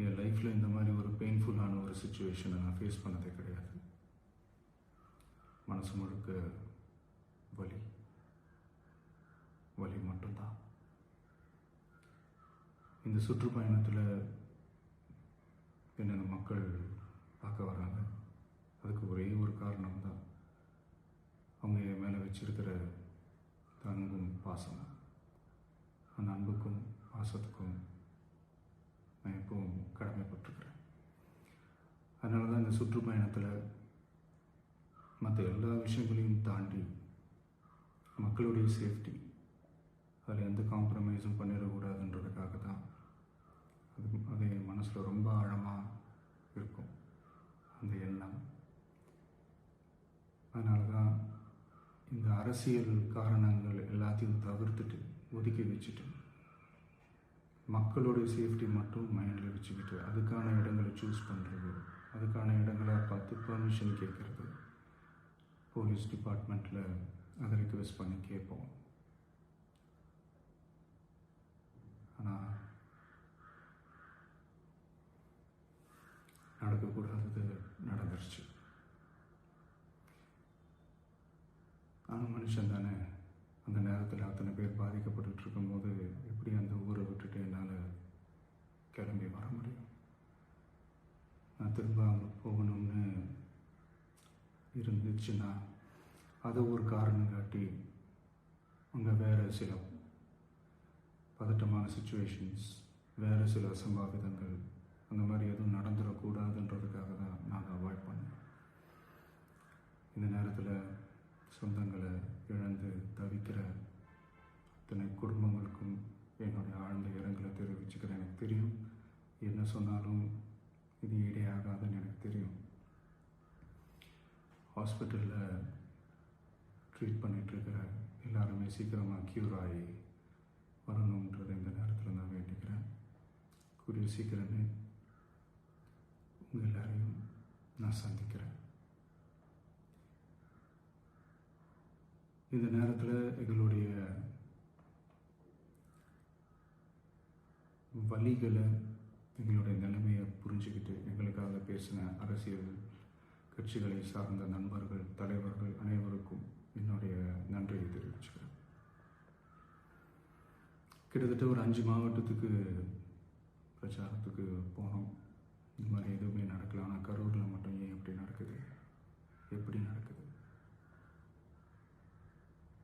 என் லைஃப்பில் இந்த மாதிரி ஒரு பெயின்ஃபுல்லான ஒரு சுச்சுவேஷனை நான் ஃபேஸ் பண்ணதே கிடையாது. மனசு முழுக்க வலி வலி மட்டும்தான். இந்த சுற்றுப்பயணத்தில் என்ன இந்த மக்கள் பார்க்க வராங்க. அதுக்கு ஒரே ஒரு காரணம் தான், அவங்க என் மேலே வச்சிருக்கிற அன்பும் பாசமும். அந்த அன்புக்கும் பாசத்துக்கும் நான் எப்பவும் கடமைப்பட்டிருக்கிறேன். அதனால தான் இந்த சுற்றுப்பயணத்தில் மற்ற எல்லா விஷயங்களையும் தாண்டி மக்களுடைய சேஃப்டி, அதில் எந்த காம்ப்ரமைஸும் பண்ணிடக்கூடாதுன்றதுக்காக தான் அது என் மனசில் ரொம்ப ஆழமாக இருக்கும் அந்த எண்ணம். அதனால தான் இந்த அரசியல் காரணங்கள் எல்லாத்தையும் தவிர்த்துட்டு ஒதுக்கி வச்சுட்டு மக்களுடைய சேஃப்டி மட்டும் மைண்டில் வச்சுக்கிட்டு அதுக்கான இடங்களை சூஸ் பண்ணுறது, அதுக்கான இடங்களை பார்த்து பர்மிஷன் கேட்குறது, போலீஸ் டிபார்ட்மெண்ட்டில் அதை ரிக்வெஸ்ட் பண்ணி கேட்போம். ஆனால் நடக்கக்கூடாதது நடந்துருச்சு. ஆனால் மனுஷன் தானே. அந்த நேரத்தில் அத்தனை பேர் பாதிக்கப்பட்டு இருக்கும்போது எப்படி அந்த ஊரை விட்டுட்டு என்னால் கிளம்பி வர முடியும்? நான் திரும்ப அங்கே போகணும்னு இருந்துச்சுன்னா அதை ஒரு காரணம் காட்டி அங்கே வேறு சில பதட்டமான சுச்சுவேஷன்ஸ், வேறு சில அசம்பாவிதங்கள் அந்த மாதிரி எதுவும் நடந்துடக்கூடாதுன்றதுக்காக தான் நான் அவாய்ட் பண்ணேன். இந்த நேரத்தில் சொந்தங்களை இழந்து தவிக்கிற அத்தனை குடும்பங்களுக்கும் என்னுடைய ஆழ்ந்த இரங்கலை தெரிவிச்சுக்கிறேன். எனக்கு தெரியும், என்ன சொன்னாலும் இது ஈடேயாகாதுன்னு எனக்கு தெரியும். ஹாஸ்பிட்டலில் ட்ரீட் பண்ணிகிட்ருக்கிற எல்லாருமே சீக்கிரமாக க்யூர் ஆகி வரணுன்றதை இந்த நேரத்தில் நான் வேண்டிக்கிறேன். கூடிய சீக்கிரமே உங்கள் எல்லாரையும் நான் சந்திக்கிறேன். இந்த நேரத்தில் எங்களுடைய வலிகளை, எங்களுடைய நிலைமையை புரிஞ்சுக்கிட்டு எங்களுக்காக பேசின அரசியல் கட்சிகளை சார்ந்த நண்பர்கள், தலைவர்கள் அனைவருக்கும் என்னுடைய நன்றியை தெரிவிச்சுக்கிறேன். கிட்டத்தட்ட ஒரு 5 மாவட்டத்துக்கு பிரச்சாரத்துக்கு போனோம். இந்த மாதிரி எதுவுமே நடக்கல. ஆனால் கரூரில் மட்டும் ஏன் எப்படி நடக்குது, எப்படி நடக்குது?